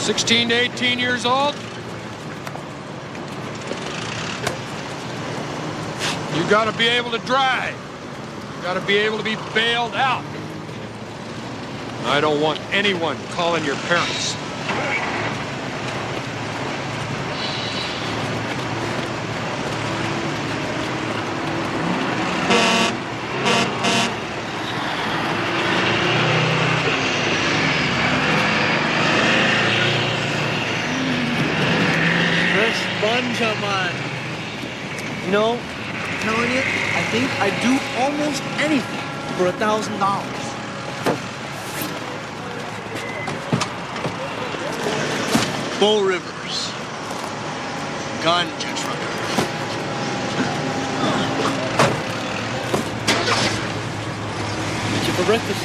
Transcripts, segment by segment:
16 to 18 years old? You gotta be able to drive. You gotta be able to be bailed out. I don't want anyone calling your parents. Sponge I'm on. You know, I'm telling you, I think I'd do almost anything for $1,000. Bull Rivers. Ganja trucker. Meet you for breakfast.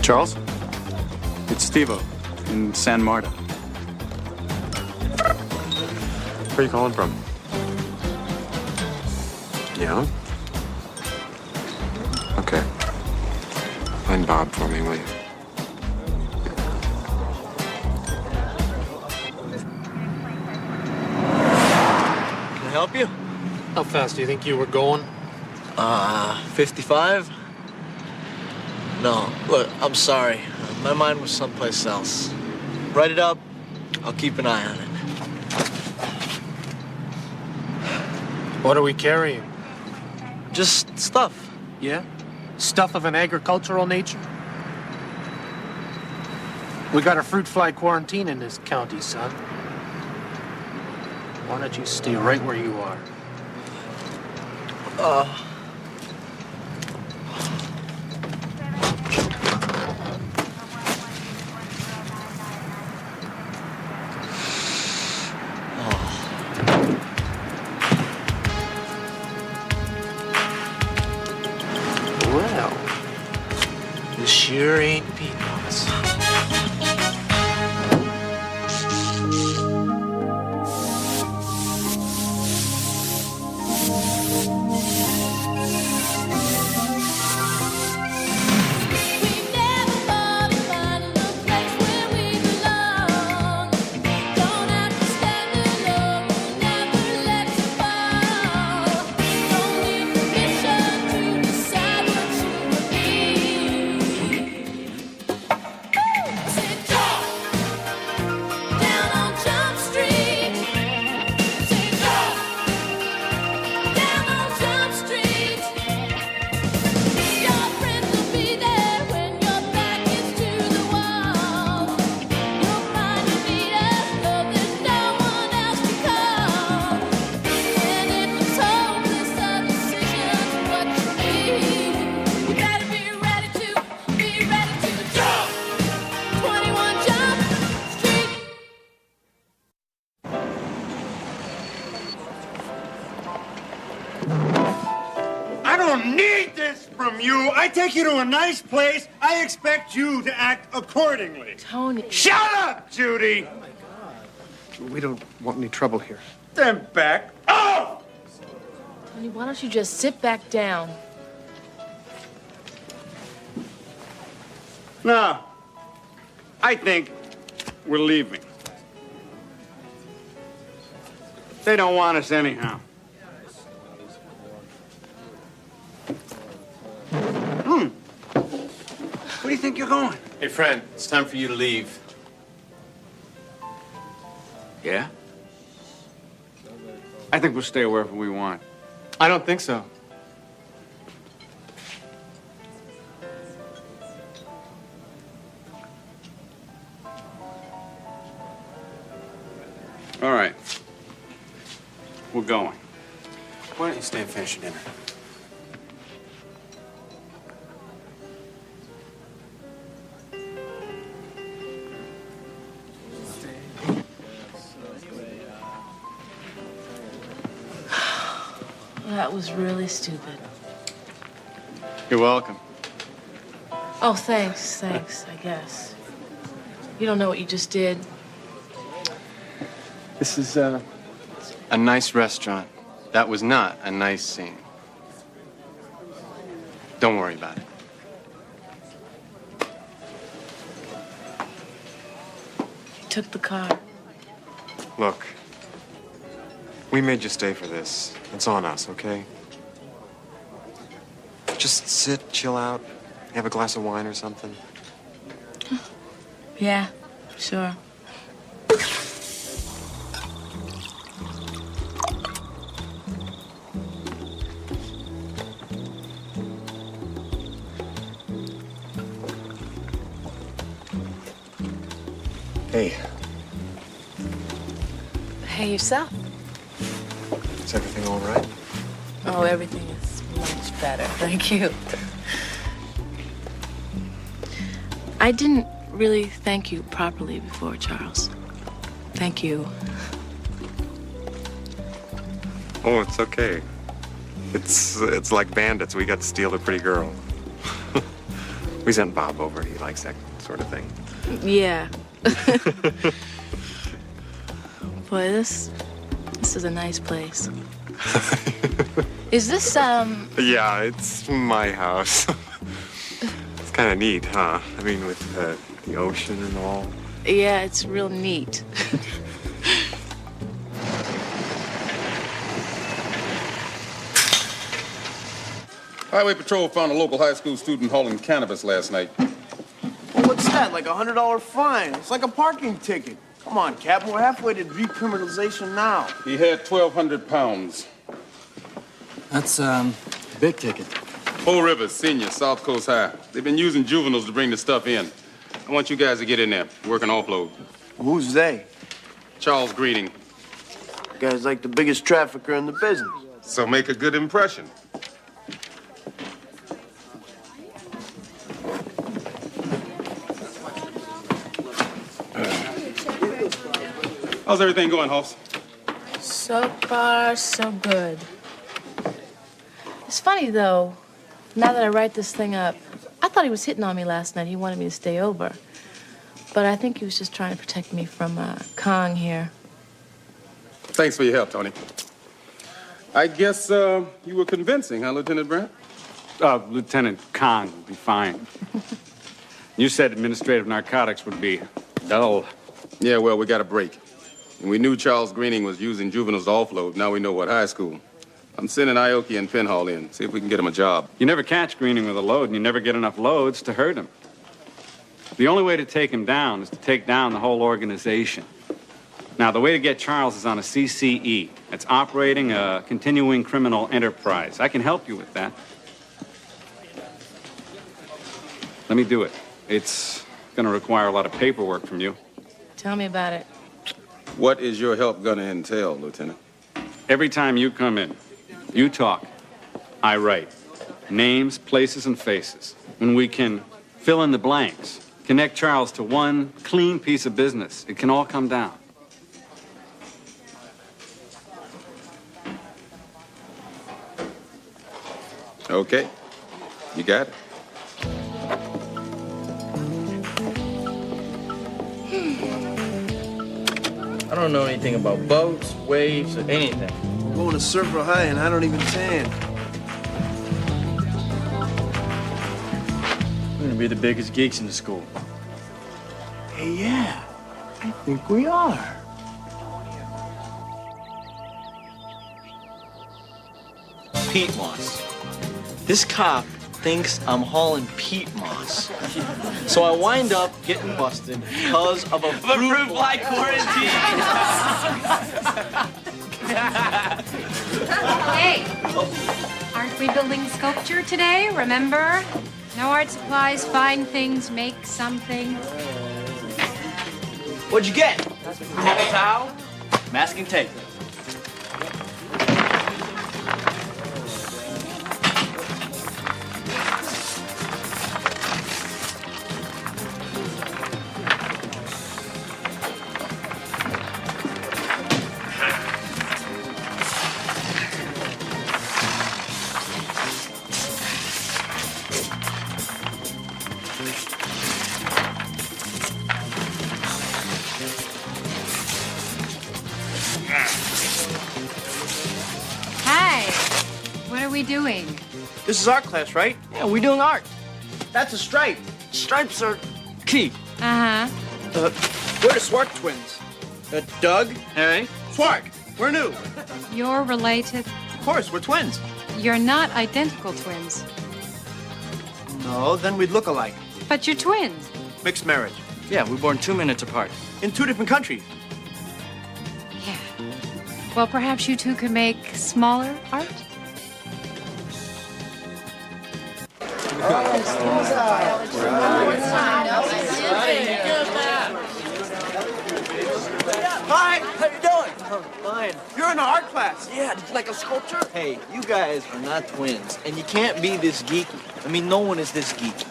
Charles? It's Steve-O in San Marta. Where are you calling from? Yeah? Okay. Find Bob for me, will you? Can I help you? How fast do you think you were going? 55? No, look, I'm sorry. My mind was someplace else. Write it up. I'll keep an eye on it. What are we carrying? Just stuff. Yeah? Stuff of an agricultural nature? We got a fruit fly quarantine in this county, son. Why don't you stay right where you are? Well, this sure ain't peanuts. I don't need this from you. I take you to a nice place. I expect you to act accordingly. Tony. Shut up, Judy. We don't want any trouble here. Then back off. Tony, why don't you just sit back down? No. I think we're leaving. They don't want us anyhow. Where do you think you're going? Hey, friend, it's time for you to leave. Yeah? I think we'll stay wherever we want. I don't think so. All right. We're going. Why don't you stay and finish your dinner? That was really stupid. You're welcome. Oh, thanks, I guess. You don't know what you just did. This is a nice restaurant. That was not a nice scene. Don't worry about it. He took the car. Look, we made you stay for this. It's on us, okay? Just sit, chill out, have a glass of wine or something. Yeah, sure. Hey, Hey, yourself? is everything all right? Oh, everything is much better. Thank you. I didn't really thank you properly before, Charles. Thank you. Oh, it's okay. It's like bandits. We got to steal a pretty girl. We sent Bob over. He likes that sort of thing. Yeah. Boy, this is a nice place. Is this, Yeah, it's my house. It's kind of neat, huh? I mean, with the ocean and all. Yeah, it's real neat. Highway Patrol found a local high school student hauling cannabis last night. Well, what's that? Like a $100 fine? It's like a parking ticket. Come on, Captain. We're halfway to decriminalization now. He had 1,200 pounds. That's, big ticket. Bull Rivers, Senior, South Coast High. They've been using juveniles to bring the stuff in. I want you guys to get in there, work an offload. Who's they? Charles Greening. The guy's like the biggest trafficker in the business. So make a good impression. How's everything going, Hoffs? So far, so good. It's funny, though, now that I write this thing up, I thought he was hitting on me last night. He wanted me to stay over. But I think he was just trying to protect me from Kong here. Thanks for your help, Tony. I guess you were convincing, huh, Lieutenant Brandt? Lieutenant Kong would be fine. You said administrative narcotics would be dull. Yeah, well, we got a break. And we knew Charles Greening was using juveniles to offload. Now we know what high school. I'm sending Aoki and Penhall in. See if we can get him a job. You never catch Greening with a load, and you never get enough loads to hurt him. The only way to take him down is to take down the whole organization. Now, the way to get Charles is on a CCE. It's operating a continuing criminal enterprise. I can help you with that. Let me do it. It's going to require a lot of paperwork from you. Tell me about it. What is your help gonna entail, Lieutenant? Every time you come in, you talk, I write. Names, places, and faces. When we can fill in the blanks, connect Charles to one clean piece of business, it can all come down. Okay. You got it. I don't know anything about boats, waves, or anything. I'm going to Surfer High and I don't even tan. We're gonna be the biggest geeks in the school. Hey, yeah. I think we are. Peat moss. This cop thinks I'm hauling peat moss. So I wind up getting busted because of a fruit fly quarantine. Hey, aren't we building sculpture today? Remember? No art supplies, find things, make something. What'd you get? Paper towel? Masking tape. we doing? This is art class, right? Yeah, we're doing art. That's a stripe. Stripes are key. Uh-huh. We're the Swark twins. Doug, Hey? Swark. We're new. You're related. Of course, we're twins. You're not identical twins, No, then we'd look alike. but you're twins. Mixed marriage. Yeah, we're born 2 minutes apart. In 2 different countries. Yeah. Well, perhaps you two could make smaller art? Hi, how you doing? Fine. You're in an art class. Yeah, did you like a sculpture? Hey, you guys are not twins, and you can't be this geeky. I mean, no one is this geeky.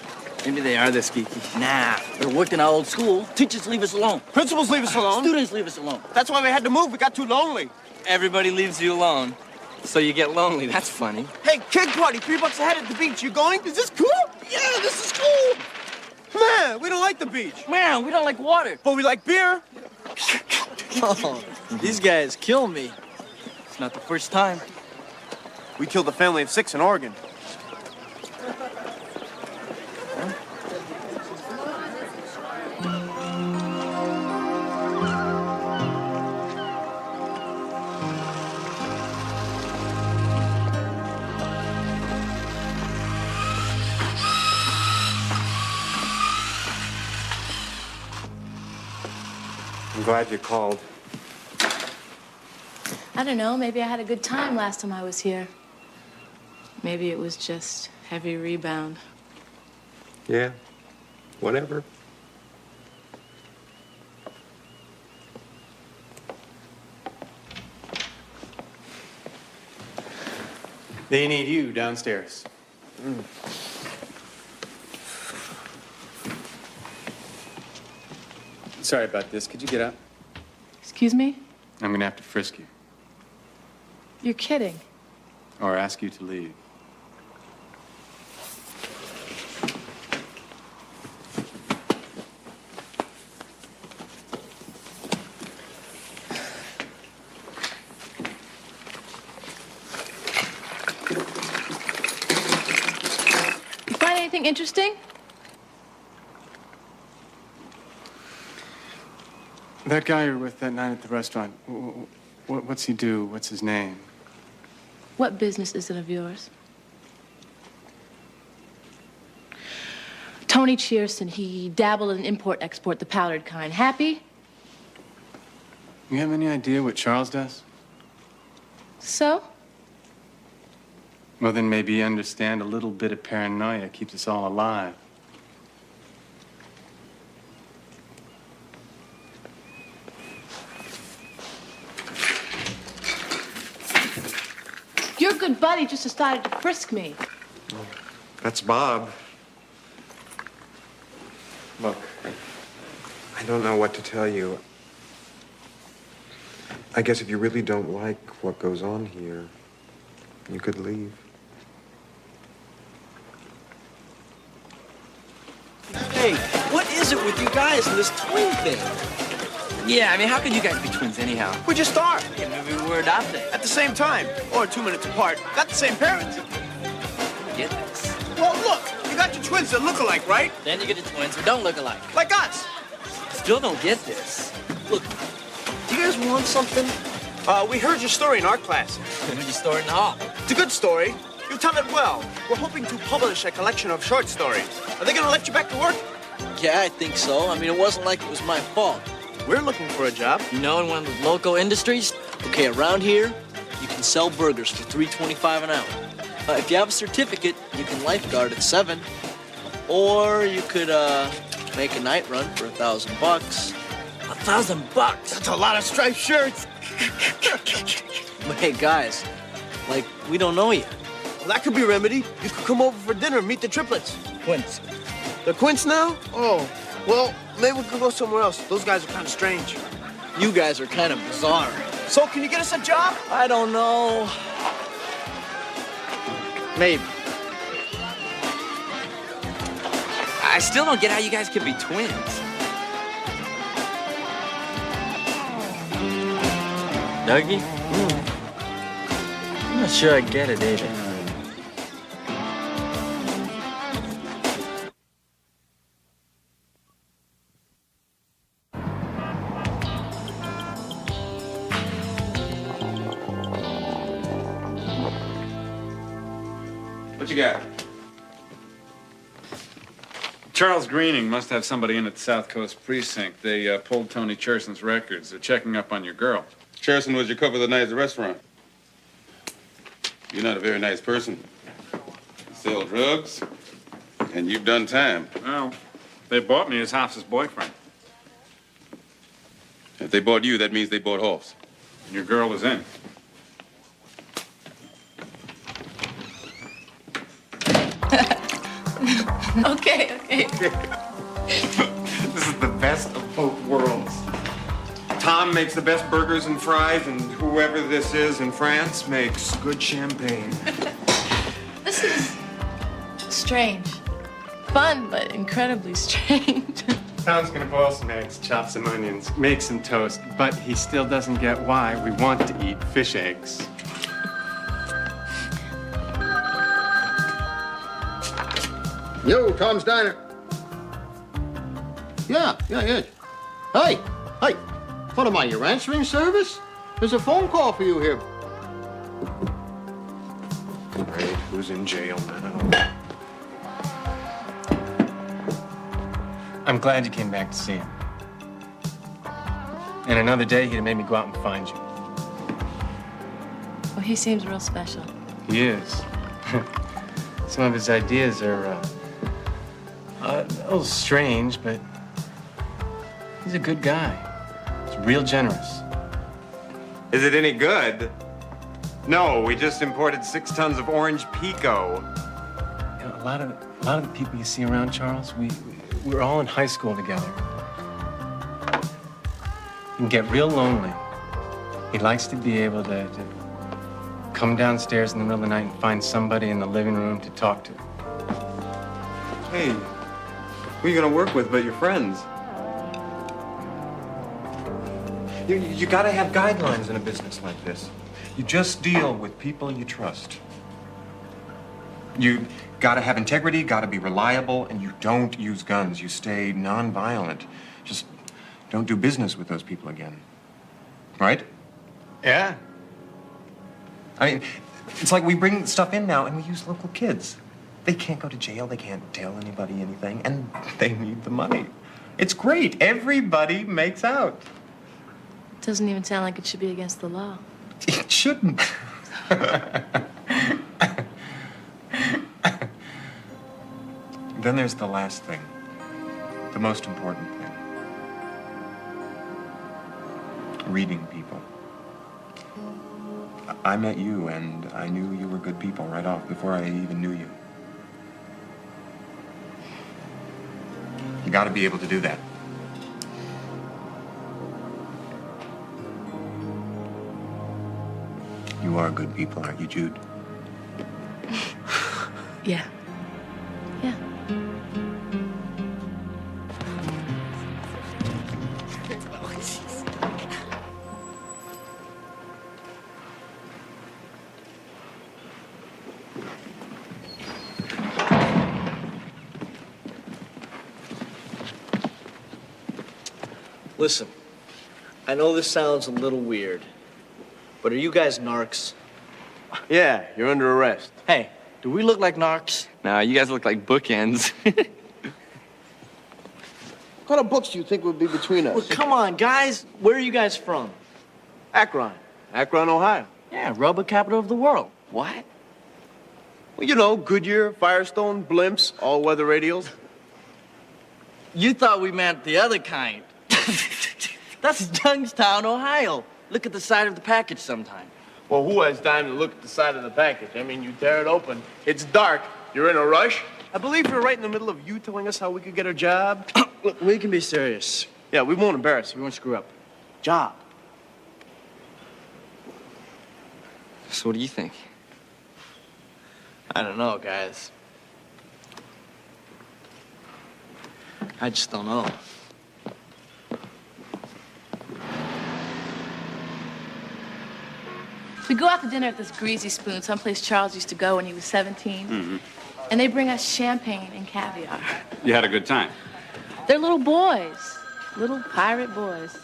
Maybe they are this geeky. Nah, they're working our old school. Teachers leave us alone. Principals leave us alone. Students leave us alone. That's why we had to move. We got too lonely. Everybody leaves you alone, so you get lonely. That's funny. Hey, kid party, $3 a head at the beach. You going? Is this cool? Yeah, this is cool. Man, we don't like the beach. Man, we don't like water. But we like beer. Oh, these guys kill me. It's not the first time. We killed a family of 6 in Oregon. I'm glad you called. I don't know. Maybe I had a good time last time I was here. Maybe it was just heavy rebound. Yeah, whatever. They need you downstairs. Sorry about this. Could you get up? Excuse me? I'm gonna have to frisk you, You're kidding. or ask you to leave. You find anything interesting? That guy you were with that night at the restaurant, what's he do? What's his name? What business is it of yours? Tony Cheerson. He dabbled in import-export, the powdered kind. Happy? You have any idea what Charles does? So? Well, then maybe you understand a little bit of paranoia keeps us all alive. Your good buddy just decided to frisk me. That's Bob. Look, I don't know what to tell you. I guess if you really don't like what goes on here, you could leave. Hey, what is it with you guys and this twin thing? Yeah, I mean, how could you guys be twins anyhow? We just are. Yeah, maybe we were adopted. At the same time. Or 2 minutes apart. Got the same parents. Get this. Well, look. You got your twins that look alike, right? Then you get the twins who don't look alike. Like us. Still don't get this. Look, do you guys want something? We heard your story in art class. Heard your story in the hall. It's a good story. You tell it well. We're hoping to publish a collection of short stories. Are they gonna let you back to work? Yeah, I think so. I mean, it wasn't like it was my fault. We're looking for a job. You know, in one of the local industries? Okay, around here, you can sell burgers for $3.25 an hour. If you have a certificate, you can lifeguard at 7. Or you could, make a night run for $1,000. $1,000? That's a lot of striped shirts. But hey, guys, like, we don't know you. Well, that could be remedied. You could come over for dinner and meet the triplets. Twins. They're quints now? Oh, well, maybe we could go somewhere else. Those guys are kind of strange. You guys are kind of bizarre. So, can you get us a job? I don't know. Maybe. I still don't get how you guys could be twins. Dougie? I'm not sure I get it either. What you got? Charles Greening must have somebody in at the South Coast Precinct. They pulled Tony Cherson's records. They're checking up on your girl. Cherson was your cover the night at the restaurant. You're not a very nice person. You sell drugs, and you've done time. Well, they bought me as Hoff's boyfriend. If they bought you, that means they bought Hoff's. Your girl is in. Okay. This is the best of both worlds. Tom makes the best burgers and fries, and whoever this is in France makes good champagne. This is strange. Fun, but incredibly strange. Tom's gonna boil some eggs, chop some onions, make some toast, but he still doesn't get why we want to eat fish eggs. Yo, Tom's Diner. Yeah. Hey. What am I, your answering service? There's a phone call for you here. Great, who's in jail now? I'm glad you came back to see him. And another day, he'd have made me go out and find you. Well, he seems real special. He is. Some of his ideas are a little strange, but he's a good guy. He's real generous. Is it any good? No, we just imported 6 tons of orange pico. You know, a lot of the people you see around, Charles, we're all in high school together. You can get real lonely. He likes to be able to come downstairs in the middle of the night and find somebody in the living room to talk to. Hey, who are you gonna work with but your friends? You gotta have guidelines in a business like this. You just deal with people you trust. You gotta have integrity, gotta be reliable, and you don't use guns. You stay nonviolent. Just don't do business with those people again. Right? Yeah. I mean, it's like we bring stuff in now and we use local kids. They can't go to jail, they can't tell anybody anything, and they need the money. It's great. Everybody makes out. Doesn't even sound like it should be against the law. It shouldn't. Then there's the last thing, the most important thing. Reading people. I met you, and I knew you were good people right off before I even knew you. You gotta be able to do that. You are good people, aren't you, Jude? Yeah. Yeah. Listen, I know this sounds a little weird, but are you guys narcs? Yeah, you're under arrest. Hey, do we look like narcs? Nah, you guys look like bookends. What kind of books do you think would be between us? Well, come on, guys. Where are you guys from? Akron, Ohio. Yeah, rubber capital of the world. What? Well, you know, Goodyear, Firestone, blimps, all-weather radials. You thought we meant the other kind. That's Youngstown, Ohio. Look at the side of the package sometime. Well, who has time to look at the side of the package? I mean, you tear it open. It's dark. You're in a rush. I believe you're right in the middle of you telling us how we could get a job. Look, we can be serious. Yeah, we won't embarrass you. We won't screw up. Job. So what do you think? I don't know, guys. I just don't know. We go out to dinner at this Greasy Spoon, someplace Charles used to go when he was 17. Mm-hmm. And they bring us champagne and caviar. You had a good time. They're little boys, little pirate boys.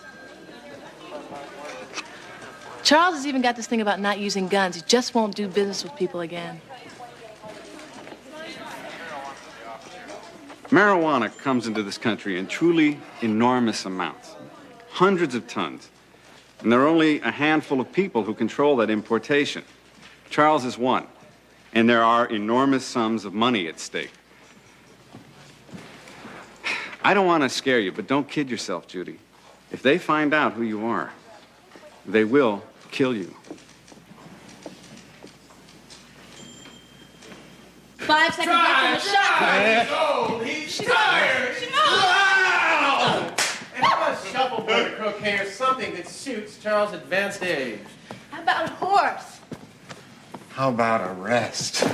Charles has even got this thing about not using guns. He just won't do business with people again. Marijuana comes into this country in truly enormous amounts, hundreds of tons. And there are only a handful of people who control that importation. Charles is one, and there are enormous sums of money at stake. I don't want to scare you, but don't kid yourself, Judy. If they find out who you are, they will kill you. 5 seconds left on the shot. Oh, he's tired. Wow! And how about shuffleboard or croquet or something that suits Charles' advanced age? How about a horse? How about a rest?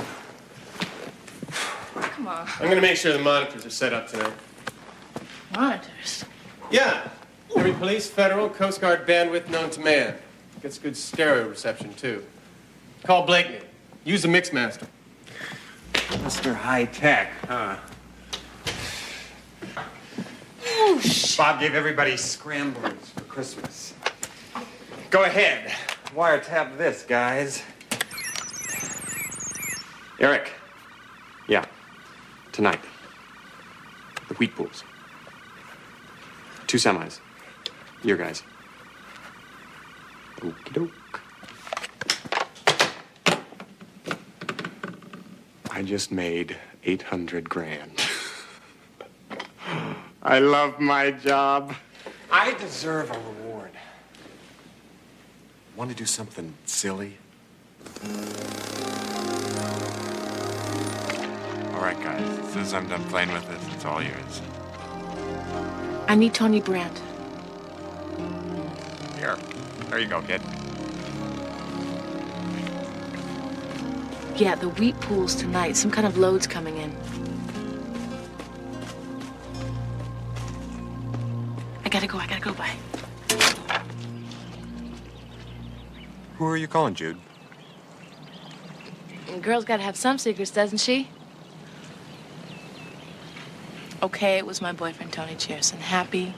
Come on. I'm gonna make sure the monitors are set up tonight. Monitors? Yeah. Every police, federal, Coast Guard bandwidth known to man. Gets good stereo reception, too. Call Blakeney. Use the Mixmaster. Mr. High Tech, huh? Bob gave everybody scramblers for Christmas. Go ahead. Wiretap this, guys. Eric. Yeah. Tonight. The wheat pools. 2 semis. Your guys. Okie doke. I just made 800 grand. I love my job. I deserve a reward. Want to do something silly? All right, guys. As soon as I'm done playing with this, it's all yours. I need Tony Brandt. Here. There you go, kid. Yeah, the wheat pools tonight. Some kind of load's coming in. I gotta go, bye. Who are you calling, Jude? A girl's gotta have some secrets, doesn't she? Okay, it was my boyfriend, Tony Cheerson. Happy?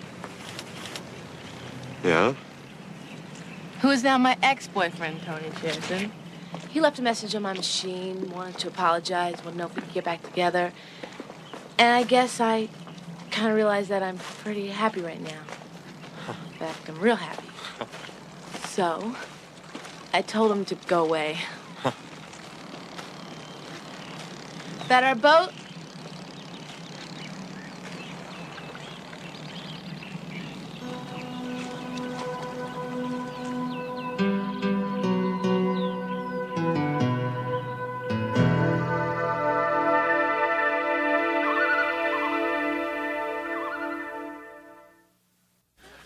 Yeah? Who is now my ex-boyfriend, Tony Cheerson. He left a message on my machine, wanted to apologize, wanted to know if we could get back together. And I guess I kind of realized that I'm pretty happy right now. In fact, I'm real happy. So, I told him to go away. That our boat?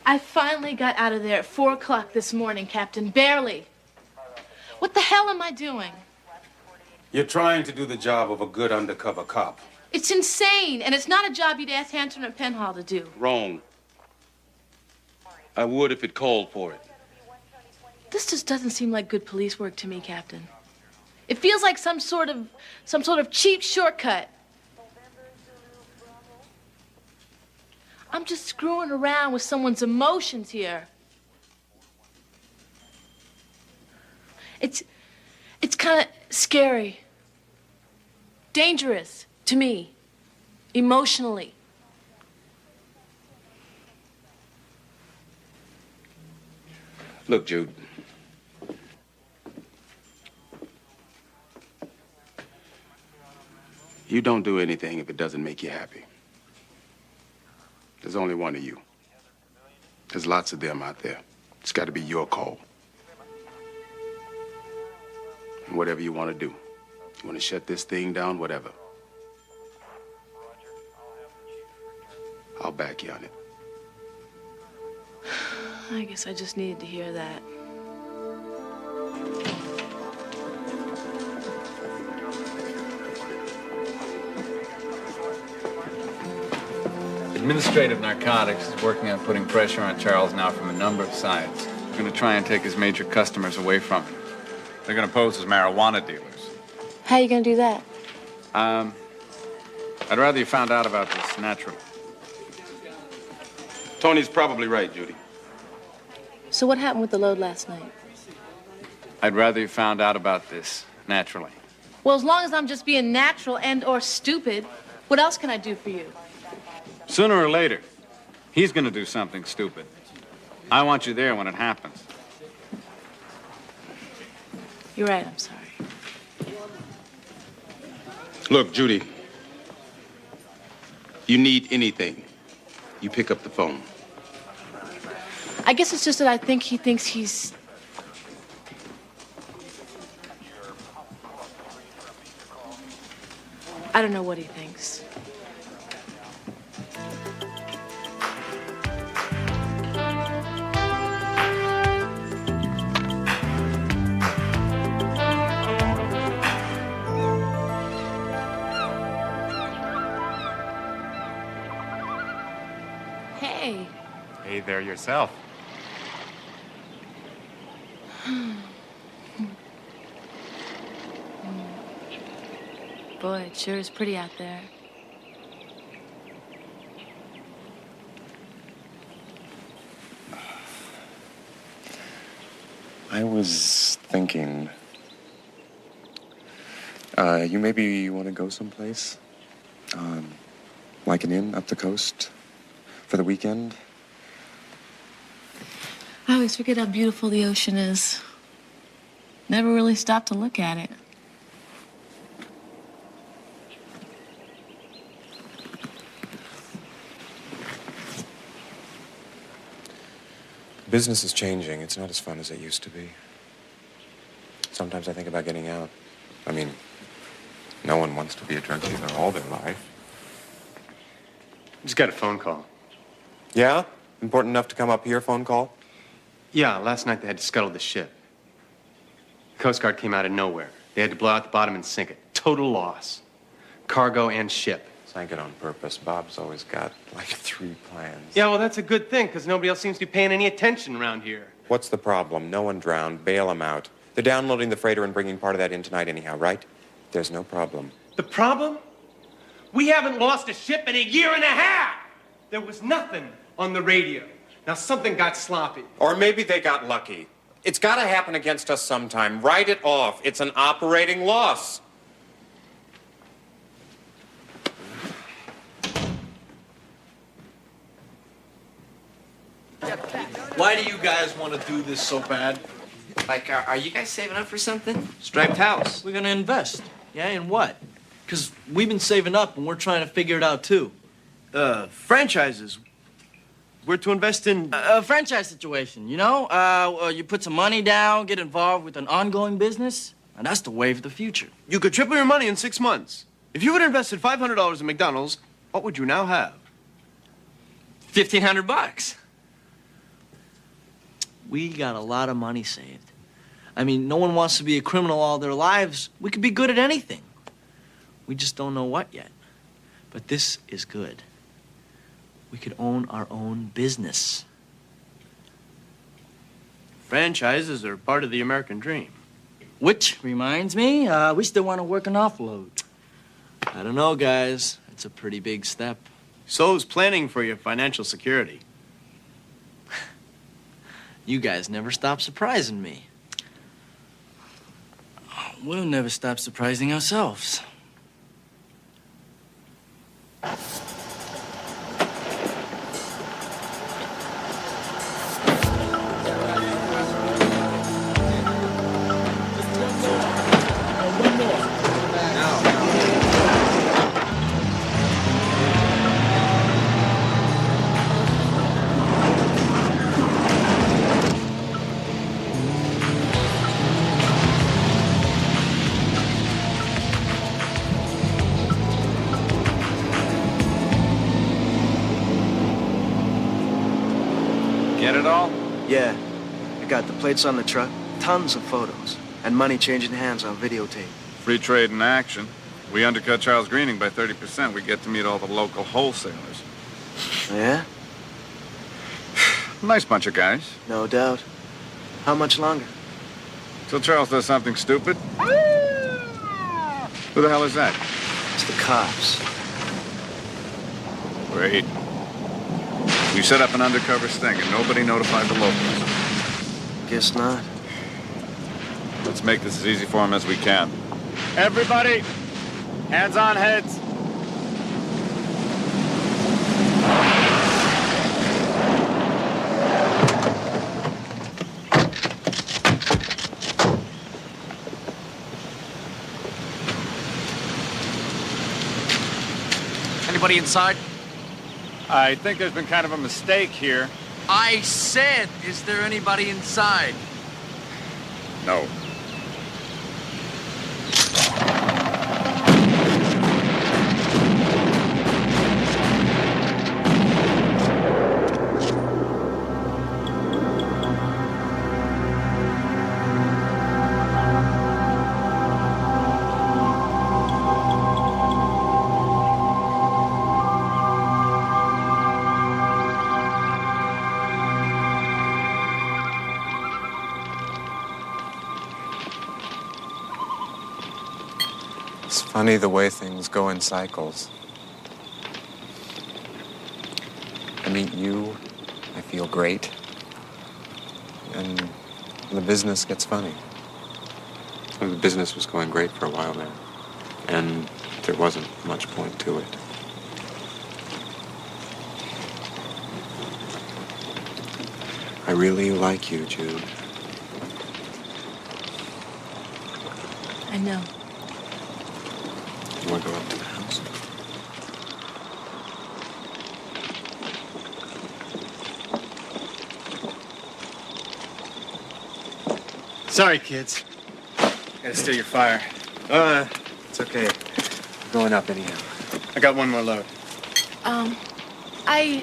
I finally got out of there at 4 o'clock this morning, Captain. Barely. What the hell am I doing? You're trying to do the job of a good undercover cop. It's insane, and it's not a job you'd ask Hampton or Penhall to do. Wrong. I would if it called for it. This just doesn't seem like good police work to me, Captain. It feels like some sort of cheap shortcut. I'm just screwing around with someone's emotions here. It's kind of scary. Dangerous to me, emotionally. Look, Jude. You don't do anything if it doesn't make you happy. There's only one of you. There's lots of them out there. It's got to be your call. And whatever you want to do. You want to shut this thing down, whatever. I'll back you on it. I guess I just needed to hear that. Administrative Narcotics is working on putting pressure on Charles now from a number of sides. They're going to try and take his major customers away from him. They're going to pose as marijuana dealers. How are you going to do that? I'd rather you found out about this naturally. Tony's probably right, Judy. So what happened with the load last night? I'd rather you found out about this naturally. Well, as long as I'm just being natural and or stupid, what else can I do for you? Sooner or later, he's gonna do something stupid. I want you there when it happens. You're right, I'm sorry. Look, Judy, you need anything, you pick up the phone. I guess it's just that I think he thinks he's... I don't know what he thinks. Hey. Hey there yourself. Boy, it sure is pretty out there. I was thinking, you maybe want to go someplace? Like an inn up the coast for the weekend? I always forget how beautiful the ocean is. Never really stopped to look at it. Business is changing. It's not as fun as it used to be. Sometimes I think about getting out. I mean, no one wants to be a drug dealer all their life. Just got a phone call. Yeah? Important enough to come up here, phone call? Yeah, last night they had to scuttle the ship. The Coast Guard came out of nowhere. They had to blow out the bottom and sink it. Total loss. Cargo and ship. Sank it on purpose. Bob's always got, like, 3 plans. Yeah, well, that's a good thing, because nobody else seems to be paying any attention around here. What's the problem? No one drowned. Bail them out. They're downloading the freighter and bringing part of that in tonight anyhow, right? There's no problem. The problem? We haven't lost a ship in 1.5 years. There was nothing on the radio. Now, something got sloppy. Or maybe they got lucky. It's got to happen against us sometime. Write it off. It's an operating loss. Why do you guys want to do this so bad? Like, are you guys saving up for something? Striped house. We're going to invest. Yeah, in what? Because we've been saving up and we're trying to figure it out, too. Franchises. We're to invest in... A franchise situation, you know? You put some money down, get involved with an ongoing business, and that's the wave of the future. You could triple your money in 6 months. If you would have invested $500 in McDonald's, what would you now have? $1,500. We got a lot of money saved. I mean, no one wants to be a criminal all their lives. We could be good at anything. We just don't know what yet. But this is good. We could own our own business. Franchises are part of the American dream. Which reminds me, we still want to work an offload. I don't know, guys. It's a pretty big step. So is planning for your financial security. You guys never stop surprising me. We'll never stop surprising ourselves. Get it all? Yeah. I got the plates on the truck, tons of photos, and money changing hands on videotape. Free trade in action. We undercut Charles Greening by 30%. We get to meet all the local wholesalers. Yeah? Nice bunch of guys. No doubt. How much longer? Till Charles does something stupid. Who the hell is that? It's the cops. Great. You set up an undercover sting and nobody notified the locals. Guess not. Let's make this as easy for them as we can. Everybody, hands on heads. Anybody inside? I think there's been kind of a mistake here. I said, is there anybody inside? No. It's funny the way things go in cycles. I meet you, I feel great, and the business gets funny. And the business was going great for a while there, and there wasn't much point to it. I really like you, Jude. I know. You want to go up to the house? Sorry, kids. Gotta steal your fire. It's okay. I'm going up anyhow. I got one more load. I'd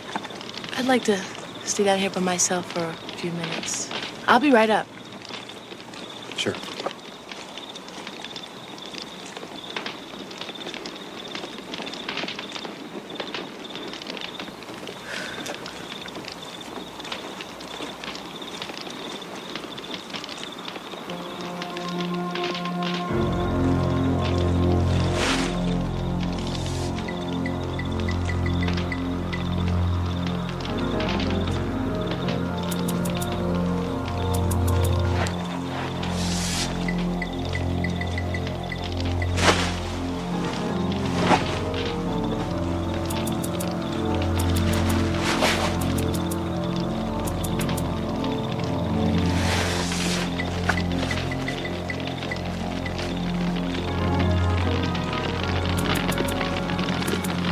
like to stay down here by myself for a few minutes. I'll be right up. Sure.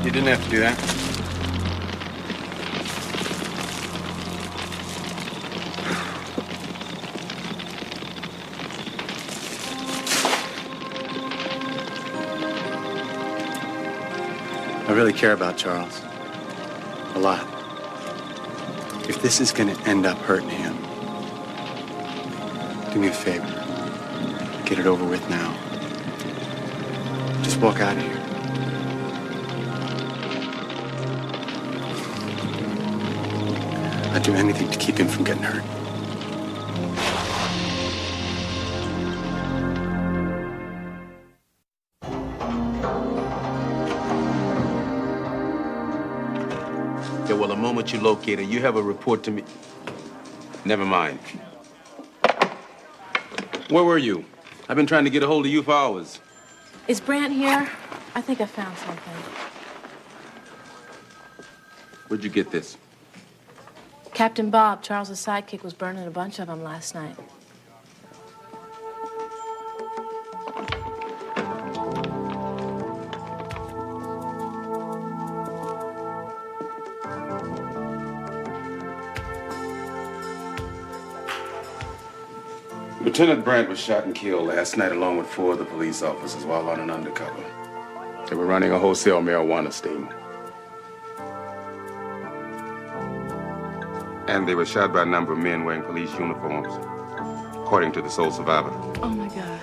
You didn't have to do that. I really care about Charles. A lot. If this is gonna end up hurting him, do me a favor. Get it over with now. Just walk out of here. I'd do anything to keep him from getting hurt. Yeah, well, the moment you locate her, you have a report to me. Never mind. Where were you? I've been trying to get a hold of you for hours. Is Brant here? I think I found something. Where'd you get this? Captain Bob, Charles's sidekick, was burning a bunch of them last night. Lieutenant Brant was shot and killed last night along with 4 other police officers while on an undercover. They were running a wholesale marijuana sting. And they were shot by a number of men wearing police uniforms, according to the sole survivor. Oh, my God.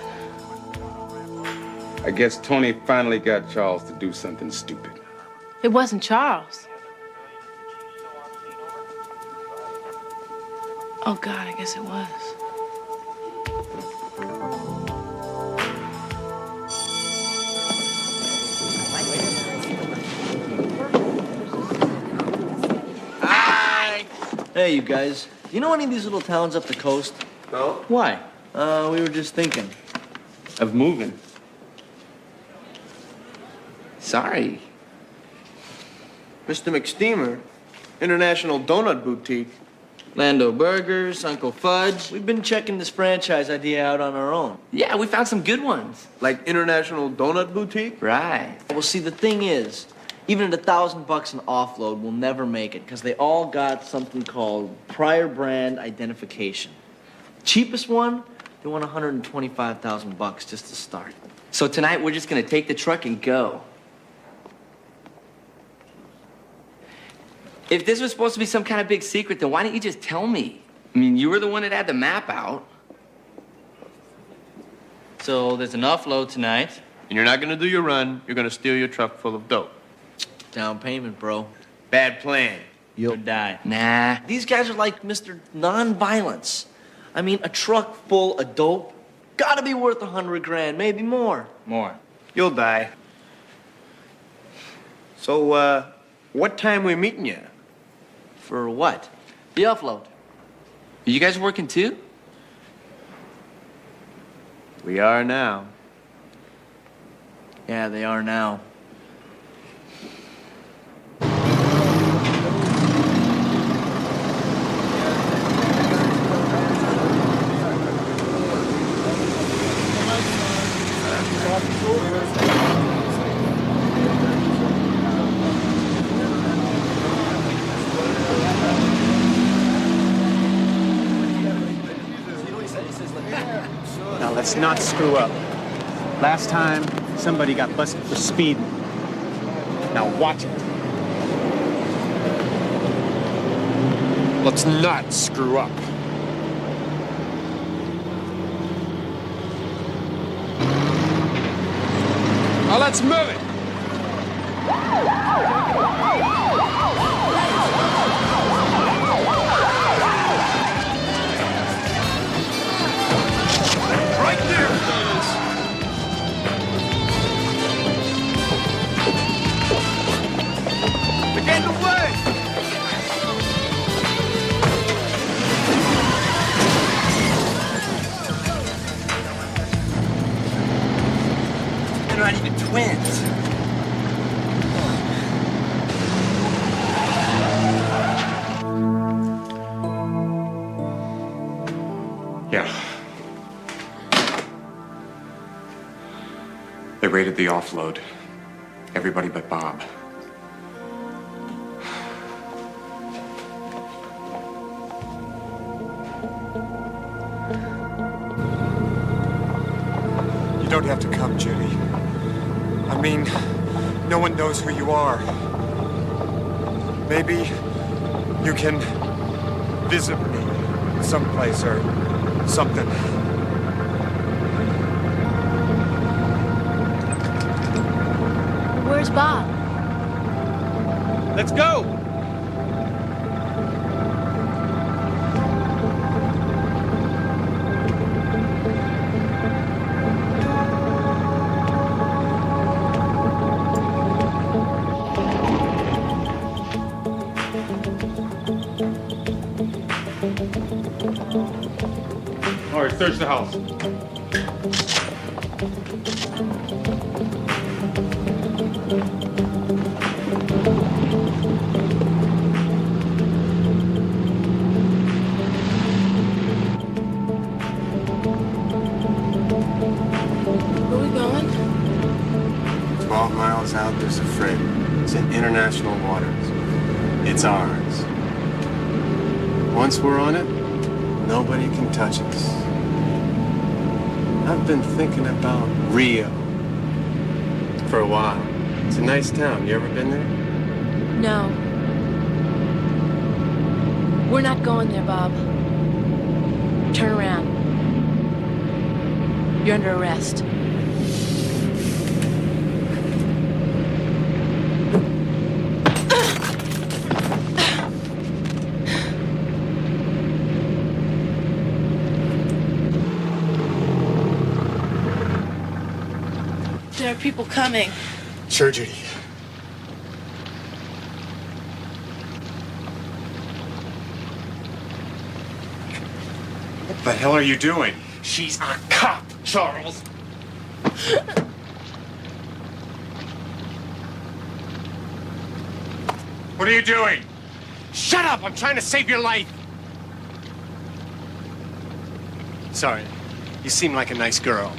I guess Tony finally got Charles to do something stupid. It wasn't Charles. Oh, God, I guess it was. Hey, you guys. Do you know any of these little towns up the coast? No. Why? We were just thinking. Of moving. Sorry. Mr. McSteamer, International Donut Boutique. Lando Burgers, Uncle Fudge. We've been checking this franchise idea out on our own. Yeah, we found some good ones. Like International Donut Boutique? Right. Well, see, the thing is, Even at $1,000 an offload, we'll never make it because they all got something called prior brand identification. Cheapest one, they want $125,000 just to start. So tonight we're just gonna take the truck and go. If this was supposed to be some kind of big secret, then why didn't you just tell me? I mean, you were the one that had the map out. So there's an offload tonight. And you're not gonna do your run. You're gonna steal your truck full of dope. Down payment, bro. Bad plan. You'll die. Nah. These guys are like Mr. Non-Violence. I mean, a truck full of dope gotta be worth $100,000, maybe more. More. You'll die. So, what time we meeting you? For what? The offload. Are you guys working too? We are now. Yeah, they are now. Now let's not screw up. Last time, somebody got busted for speeding. Now watch it. Let's not screw up. Now let's move it. Right there, fellas. They're getting away. They're not even twins. Yeah. They raided the offload. Everybody but Bob. You don't have to come, Judy. I mean, no one knows who you are. Maybe you can visit me someplace or something. Where's Bob? Let's go. All right, search the house. Where we going? 12 miles out, there's a frigate. It's in international waters. It's ours. Once we're on it, nobody can touch us. I've been thinking about Rio for a while. It's a nice town. You ever been there? No. We're not going there, Bob. Turn around. You're under arrest. There are people coming. Sure, Judy. What the hell are you doing? She's a cop, Charles. What are you doing? Shut up! I'm trying to save your life. Sorry. You seem like a nice girl.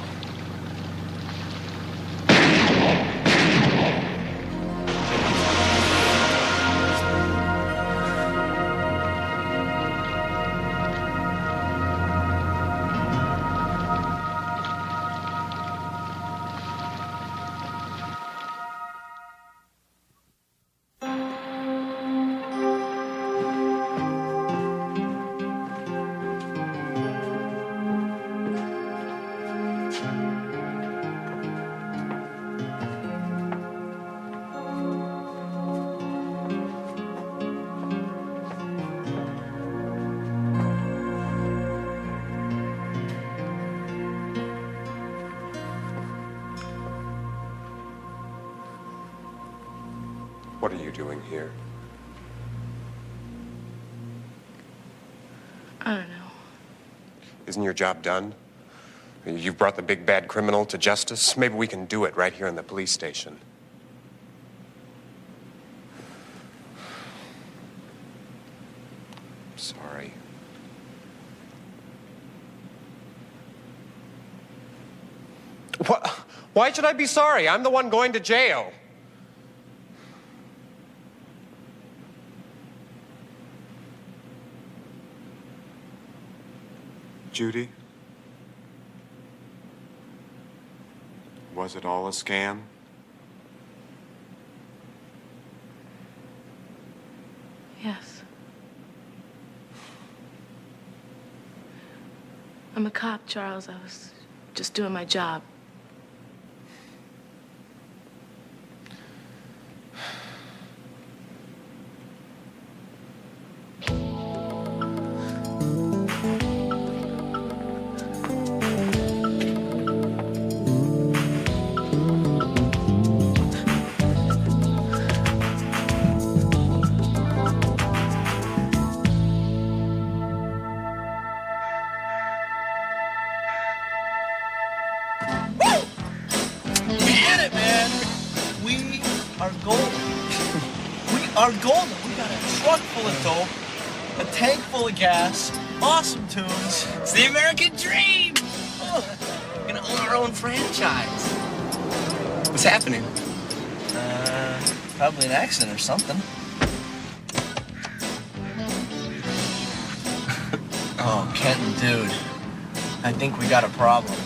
What are you doing here? I don't know. Isn't your job done? You've brought the big bad criminal to justice. Maybe we can do it right here in the police station. Sorry. What? Why should I be sorry? I'm the one going to jail. Judy? Was it all a scam? Yes. I'm a cop, Charles. I was just doing my job. Are golden. We got a truck full of dope, a tank full of gas, awesome tunes. It's the American dream. Oh, we're gonna own our own franchise. What's happening? Probably an accident or something. Oh, Kenton, dude, I think we got a problem.